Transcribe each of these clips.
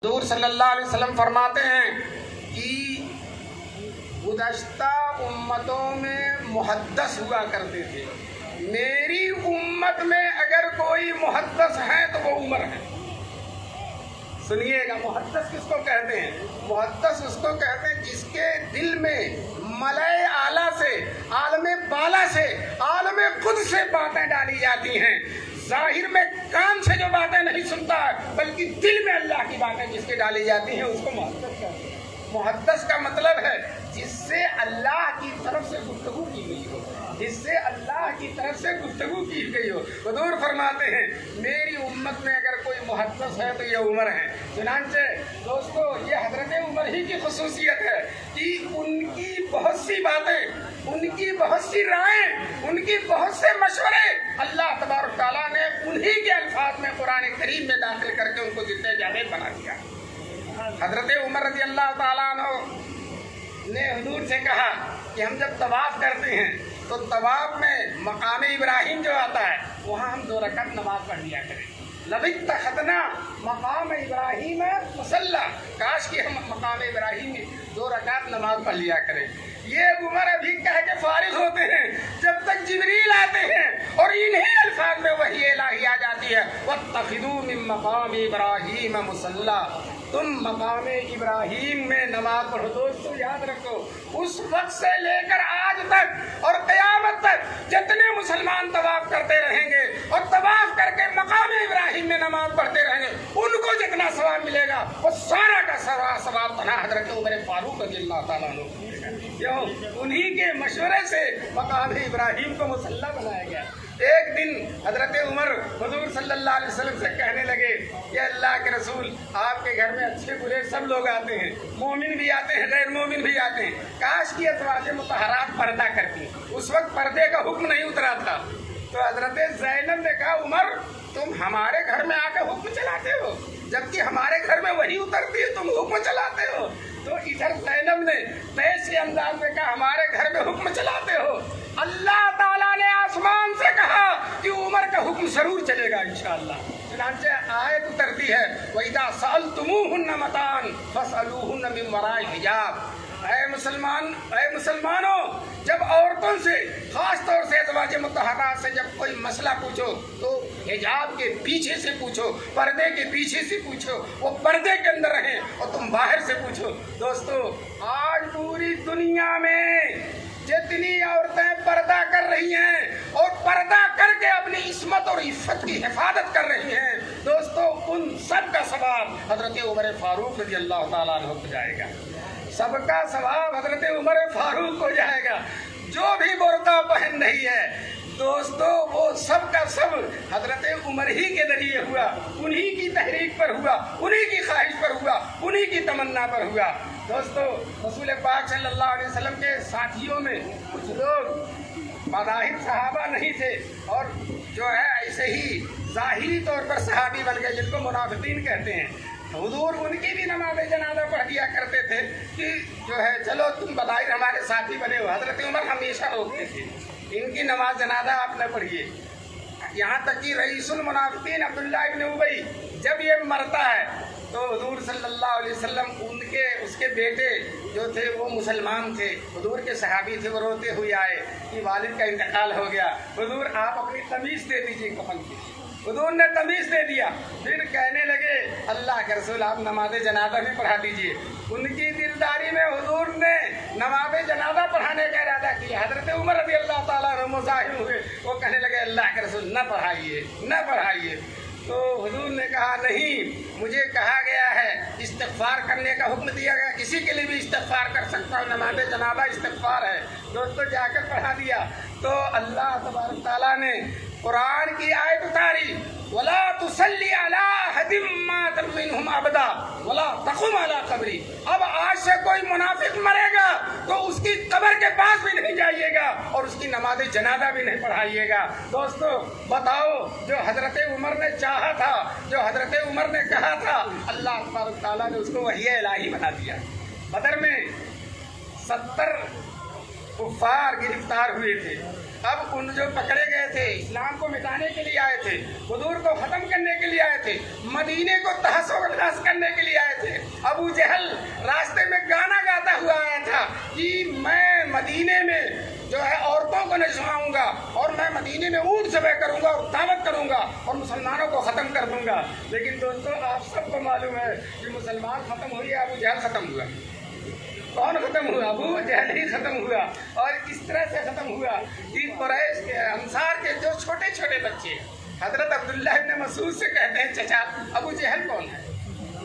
حضور صلی اللہ علیہ وسلم فرماتے ہیں کہ گزشتہ امتوں میں محدث ہوا کرتے تھے، میری امت میں اگر کوئی محدث ہے تو وہ عمر ہے۔ سنیے گا، محدث کس کو کہتے ہیں؟ محدث اس کو کہتے ہیں جس کے دل میں ملائے اعلیٰ سے، عالم بالا سے، عالم خود سے باتیں ڈالی جاتی ہیں، ظاہر میں کان سے جو باتیں نہیں سنتا بلکہ دل میں اللہ کی باتیں جس کے ڈالی جاتی ہیں، اس کو محدث کہتے ہیں۔ محدث کا مطلب ہے جس سے اللہ کی طرف سے گفتگو کی گئی ہو، جس سے اللہ کی طرف سے گفتگو کی گئی ہو۔ حضور فرماتے ہیں میری امت میں اگر کوئی محدث ہے تو یہ عمر ہے۔ چنانچہ دوستو، یہ حضرت عمر ہی کی خصوصیت ہے کہ ان کی بہت سی باتیں، ان کی بہت سی رائیں، ان کی بہت سے مشورے اللہ تبارک تعالیٰ نے انہی کے الفاظ میں قرآن کریم میں داخل کر کے ان کو ذکر جاوید بنا دیا۔ حضرت عمر رضی اللہ تعالیٰ عنہ نے حضور سے کہا کہ ہم جب طواف کرتے ہیں تو طواف میں مقام ابراہیم جو آتا ہے وہاں ہم 2 رکعت نماز پڑھ لیا کریں۔ لَبِتَّخَذْنَا مقام ابراہیم مصلی، کاش کہ ہم مقام ابراہیم میں 2 رکعت نماز پڑھ لیا کریں۔ یہ عمر ابھی کہہ کے فارغ ہوتے ہیں جب تک جبریل آتے ہیں اور انہی الفاظ میں وحی الہی آ جاتی ہے، وَاتَّخِذُوا مِن مَقَامِ إِبْرَاهِيمَ مُصَلًّى، تم مقام ابراہیم میں نماز پڑھو۔ دوستو یاد رکھو، اس وقت سے لے کر آج تک اور قیامت تک جتنے مسلمان طواف کرتے رہیں گے اور طواف کر کے مقام ابراہیم میں نماز پڑھتے رہیں گے، ان کو جتنا ثواب ملے گا وہ سارا کا سارا ثواب تنہا حضرت عمر فاروق رضی اللہ تعالیٰ عنہ، کیوں؟ انہی کے مشورے سے مقام ابراہیم کو مصلی بنایا گیا۔ ایک دن حضرت عمر حضور صلی اللہ علیہ وسلم سے کہنے لگے کہ اللہ کے رسول، آپ کے گھر میں اچھے برے سب لوگ آتے ہیں، مومن بھی آتے ہیں، غیر مومن بھی آتے ہیں، کاش کی ازواج مطہرات پردہ کرتی۔ اس وقت پردے کا حکم نہیں اترا تھا۔ تو حضرت زینب نے کہا عمر، تم ہمارے گھر میں آ کے حکم چلاتے ہو، جبکہ ہمارے گھر میں وہی اترتی ہے، تم حکم چلاتے ہو۔ تو ادھر زینب نے ایسے انداز میں کہا ہمارے گھر میں حکم چلاتے ہو، اللہ تعالیٰ نے آسمان سے کہا کہ عمر کا حکم ضرور چلے گا انشاءاللہ۔ چنانچہ آیت اترتی ہے وَإِذَا سَأَلْتُمُوهُنَّ مَتَاعًا فَاسْأَلُوهُنَّ مِن وَرَاءِ حِجَابٍ۔ اے مسلمانوں، جب عورتوں سے، خاص طور سے ازواج مطہرات سے جب کوئی مسئلہ پوچھو تو حجاب کے پیچھے سے پوچھو، پردے کے پیچھے سے پوچھو، وہ پردے کے اندر رہیں اور تم باہر سے پوچھو۔ دوستو، آج پوری دنیا میں جتنی عورتیں پردہ کر رہی ہیں اور پردہ کر کے اپنی عصمت اور عفت کی حفاظت کر رہی ہیں، دوستو ان سب کا ثواب حضرت عمر فاروق رضی اللہ تعالیٰ عنہ کو جائے گا۔ سب کا ثواب حضرت عمر فاروق کو جائے گا۔ جو بھی برقع پہن رہی ہے دوستو، وہ سب کا سب حضرت عمر ہی کے ذریعے ہوا، انہی کی تحریک پر ہوا، انہی کی خواہش پر ہوا، انہی کی تمنا پر ہوا۔ دوستو، رسول پاک صلی اللہ علیہ وسلم کے ساتھیوں میں کچھ لوگ بظاہر صحابہ نہیں تھے اور جو ہے ایسے ہی ظاہری طور پر صحابی بن گئے، جن کو منافقین کہتے ہیں۔ حضور ان کی بھی نماز جنازہ پڑھ دیا کرتے تھے کہ جو ہے چلو تم بظاہر ہمارے ساتھی بنے ہو۔ حضرت عمر ہمیشہ روکتے تھے ان کی نماز جنازہ آپ نہ پڑھیے۔ یہاں تک کہ رئیس المنافقین عبداللہ ابن ابی جب یہ مرتا ہے تو حضور صلی اللہ علیہ وسلم اس کے بیٹے جو تھے وہ مسلمان تھے، حضور کے صحابی تھے، وہ روتے ہوئے آئے کہ والد کا انتقال ہو گیا، حضور آپ اپنی تمیز دے دیجیے کفن کی۔ حضور نے تمیز دے دیا، پھر کہنے لگے اللہ کے رسول آپ نماز جنازہ بھی پڑھا دیجیے۔ ان کی دلداری میں حضور نے نماز جنازہ پڑھانے کا ارادہ کیا۔ حضرت عمر رضی اللہ تعالیٰ عنہ مزاحم ہوئے، وہ کہنے لگے اللہ کے رسول نہ پڑھائیے، نہ پڑھائیے۔ تو حضور نے کہا نہیں، مجھے کہا گیا ہے، استغفار کرنے کا حکم دیا گیا، کسی کے لیے بھی استغفار کر سکتا ہوں، نماز جنازہ استغفار ہے۔ دوستو جا کر پڑھا دیا تو اللہ تبارک تعالیٰ نے قرآن کی آیت اتاری وَلَا تُصَلِّ عَلَىٰ أَحَدٍ مَّاتَ مِنْهُمْ أَبَدًا وَلَا تَقُمْ عَلَىٰ قَبْرِهِ۔ اب آج سے کوئی منافق مرے گا تو اس کی قبر کے پاس بھی نہیں جائیے گا اور اس کی نماز جنازہ بھی نہیں پڑھائیے گا۔ دوستو بتاؤ، جو حضرت عمر نے چاہا تھا، جو حضرت عمر نے کہا تھا، اللہ تبارک تعالیٰ نے اس کو وحی الہی بنا دیا۔ بدر میں 70 کفار گرفتار ہوئے تھے، अब उन जो पकड़े गए थे, इस्लाम को मिटाने के लिए आए थे, हुजूर को ख़त्म करने के लिए आए थे, मदीने को तहस व नहस करने के लिए आए थे। अबू जहल रास्ते में गाना गाता हुआ आया था कि मैं मदीने में जो है औरतों को नचवाऊंगा और मैं मदीने में ऊँट ज़बह करूंगा और दावत करूंगा और मुसलमानों को ख़त्म कर दूंगा। लेकिन दोस्तों, आप सबको मालूम है कि मुसलमान ख़त्म हुए, अबू जहल ख़त्म हुआ। कौन ख़त्म हुआ? अबू जहल ही ख़त्म हुआ। और इस तरह से ख़त्म हुआ कि कुरैश के अंसार के जो छोटे छोटे बच्चे हज़रत अब्दुल्लाह इब्न मसूद से कहते हैं, चचा अबू जहल कौन है?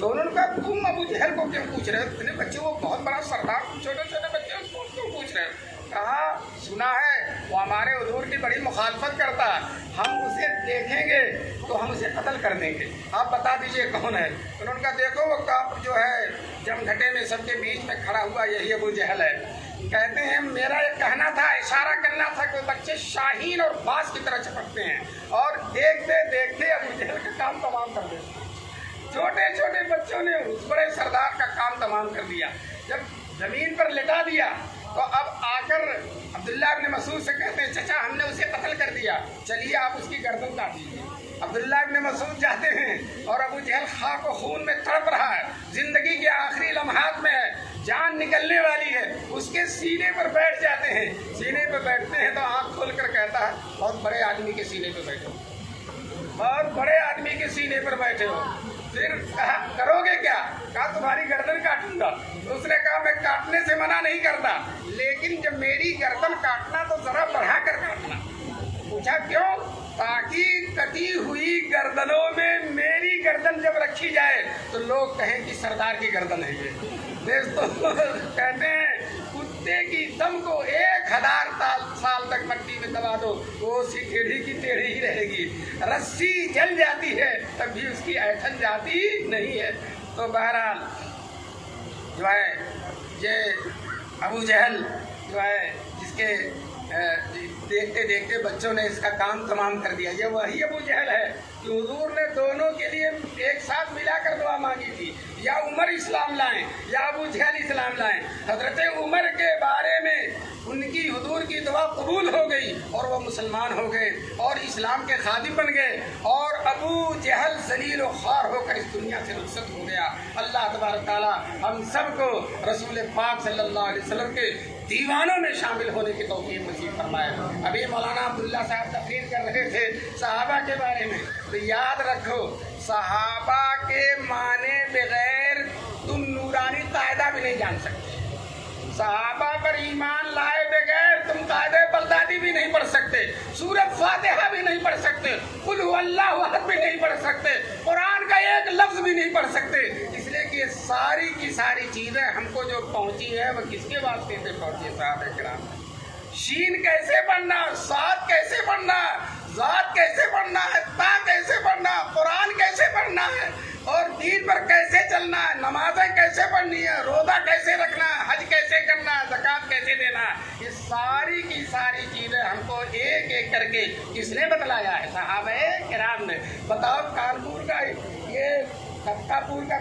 तो उन्होंने कहा, तुम अबू जहल को क्यों पूछ रहे हो? इतने बच्चे, वो बहुत बड़ा सरदार, तुम छोटे छोटे बच्चे उसको क्यों पूछ रहे हो? कहा, सुना है वो हमारे हुजूर की बड़ी मुखालफत करता है, हम उसे देखेंगे तो हम उसे कत्ल कर देंगे, आप बता दीजिए कौन है। उन्होंने कहा, देखो वो काफिर जो है जमघटे में सबके बीच में खड़ा हुआ, यही अबू जहल है। कहते हैं मेरा ये कहना था, इशारा करना था कि बच्चे शाहीन और बाज की तरह चपकते हैं और देखते देखते अबू जहल का काम तमाम कर देते। छोटे छोटे बच्चों ने उस बड़े सरदार का काम तमाम कर दिया। जब जमीन पर लिटा दिया तो अब आकर अब्दुल्लाह इब्न मसूद से कहते हैं, चचा हमने उसे कत्ल कर दिया, चलिए आप उसकी गर्दन काट दीजिए। अब्दुल्लाह इब्न मसूद जाते हैं और अबू जहल खाक और खून में तड़प रहा है, जिंदगी के आखिरी लम्हात में है, जान निकलने वाली है, उसके सीने पर बैठ जाते हैं। सीने पर बैठते हैं तो आँख खोल कर कहता है, बहुत बड़े आदमी के सीने पर बैठे हो, बहुत बड़े आदमी के सीने पर बैठे हो। फिर कहा, करोगे क्या? कहा, तुम्हारी गर्दन काटूंगा। तो उसने कहा, मैं काटने से मना नहीं करता, लेकिन जब मेरी गर्दन काटना तो जरा बढ़ा कर काटना। पूछा क्यों? ताकि कटी हुई गर्दनों में मेरी गर्दन जब रखी जाए तो लोग कहें कि सरदार की गर्दन है ये। दोस्तों, कहते हैं कुत्ते की दम को 1000 साल तक मट्टी में दबा दो, वो सी टेढ़ी की टेढ़ी ही रहेगी। रस्सी जल जाती है तब भी उसकी ऐठन जाती नहीं है। तो बहरहाल जो है ये अबू जहल जो है, जिसके देखते देखते बच्चों ने इसका काम तमाम कर दिया, ये वही अबू जहल है कि हुजूर ने दोनों के लिए एक साथ मिलाकर दुआ मांगी थी, या उमर इस्लाम लाएं या अबू जहल इस्लाम लाएं। हजरत उमर के बारे में उनकी हुजूर की दुआ कबूल हो गई और वो मुसलमान हो गए और इस्लाम के खादिम बन गए, और अबू जहल जलील व ख्वार होकर इस दुनिया से रुखसत हो गया। अल्लाह तबारक ताला हम सबको रसूल पाक सल्लल्लाहु अलैहि वसल्लम के दीवानों में शामिल होने की तौफीक नसीब फरमाए। अभी मौलाना अब्दुल्ला साहब तकरीर कर रहे थे सहाबा के बारे में, तो याद रखो, सहाबा के माने बगैर तुम नूरानी कायदा भी नहीं जान सकते। सहाबा पर ईमान लाए बगैर तुम कायदे बगदादी भी नहीं पढ़ सकते, सूरत फातिहा भी नहीं पढ़ सकते, कुल हुवल्लाहु अहद भी नहीं पढ़ सकते, कुरान का एक लफ्ज भी नहीं पढ़ सकते। इसलिए कि ये सारी की सारी चीजें हमको जो पहुंची है वो किसके वास्ते से पहुंची है? साहब किराम। शीन कैसे पढ़ना, साद कैसे पढ़ना, जात कैसे पढ़ना है, ता कैसे पढ़ना, कुरान कैसे पढ़ना है, और दीन पर कैसे चलना है, नमाजें कैसे पढ़नी है, रोजा कैसे रखना है, हज कैसे करना है, ज़कात कैसे देना है, ये सारी की सारी चीजें हमको एक एक करके किसने बतलाया है? सहाबे किराम ने। बताओ, कानपुर का ये पटकापुर का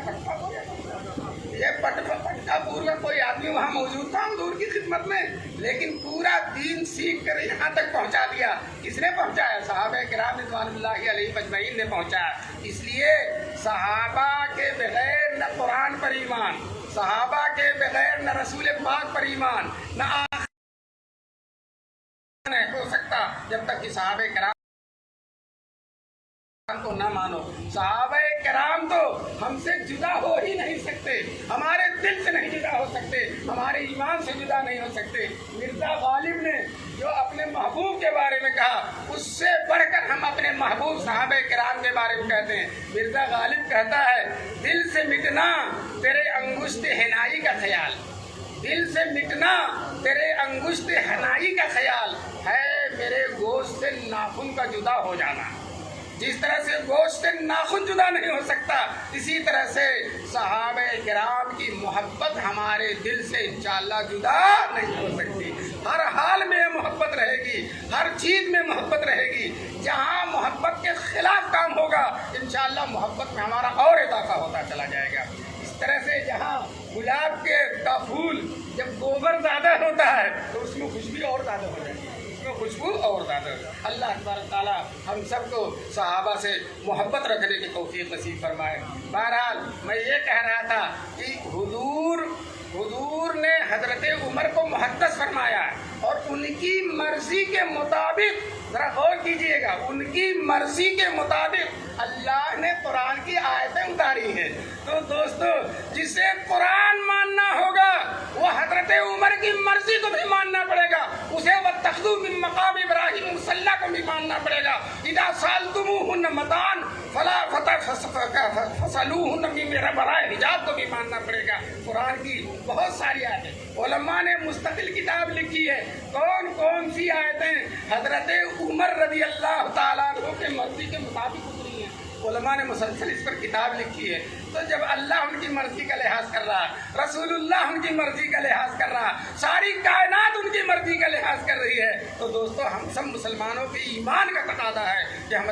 ये पटकापुर का कोई आदमी वहाँ मौजूद था हुजूर की खिदमत में, लेकिन पूरा दीन सीख कर यहाँ तक पहुँचा दिया। किसने पहुँचाया? सहाबे किराम रिज़वानुल्लाहि अलैहिम अजमईन ने पहुँचाया। इसलिए सहाबा के बगैर न कुरान पर ईमान, सहाबा के बगैर न रसूल पाक पर ईमान, न हो सकता जब तक कि सहाबे किराम को ना मानो। सहाबे किराम तो हमसे जुदा हो ही नहीं सकते, हमारे दिल से नहीं जुदा हो सकते, हमारे ईमान से जुदा नहीं हो सकते। मिर्जा गालिब ने जो अपने महबूब के बारे में कहा, उससे बढ़कर हम अपने महबूब सहाबे किराम के बारे में कहते हैं। मिर्जा गालिब कहता है, दिल से मिटना तेरे अंगुष्ठ हिनाई का ख्याल, दिल से मिटना तेरे अंगुष्ठ हिनाई का ख्याल है, मेरे गोश्त से नाखून का जुदा हो जाना। जिस तरह से गोश्त से नाखून जुदा नहीं हो सकता, इसी तरह से सहाबे किराम की मोहब्बत हमारे दिल से इंशाअल्लाह जुदा नहीं हो सकती। हर हाल में मोहब्बत रहेगी, हर चीज में मोहब्बत रहेगी। जहाँ मोहब्बत के खिलाफ काम होगा, इंशाअल्लाह मोहब्बत में हमारा और इजाफा होता चला जाएगा। इस तरह से जहाँ गुलाब का फूल जब गोबर ज्यादा होता है तो उसमें खुशबू और ज्यादा हो जाती है। उसमें खुशबू और ज़्यादा। अल्लाह तबारक ताला हम सबको सहाबा से मोहब्बत रखने की तौफीक नसीब फरमाए। बहरहाल मैं ये कह रहा था कि हुजूर ने हजरत उमर को मुहद्दस फरमाया और उनकी मर्जी के मुताबिक, जरा गौर कीजिएगा, उनकी मर्जी के मुताबिक अल्लाह ने कुरान की आयतें उतारी हैं। तो दोस्तों, जिसे कुरान मानना होगा वो हजरत उमर की मर्जी को भी मानना पड़ेगा, उसे वत्तखज़ू मिन मक़ाम इब्राहीम मुसल्ला को भी मानना पड़ेगा। इज़ा सअल्तुमूहुन्ना मताअन फला फसअलूहुन्ना मिन वराइ हिजाब को भी मानना पड़ेगा। कुरान की बहुत सारी आयतें उलमा ने मुस्तकिल किताब लिखी है। कौन कौन सी आयतें हजरत उमर रज़ी अल्लाह ताला अन्हु के मर्जी के मुताबिक उतरी हैं, उलमा ने मुसलसल इस पर किताब लिखी है। तो जब अल्लाह उनकी मर्जी का लिहाज कर रहा, रसूलुल्लाह उनकी मर्जी का लिहाज कर रहा, सारी कायनात उनकी मर्जी का लिहाज कर रही है, तो दोस्तों हम सब मुसलमानों के ईमान का तकादा है कि हम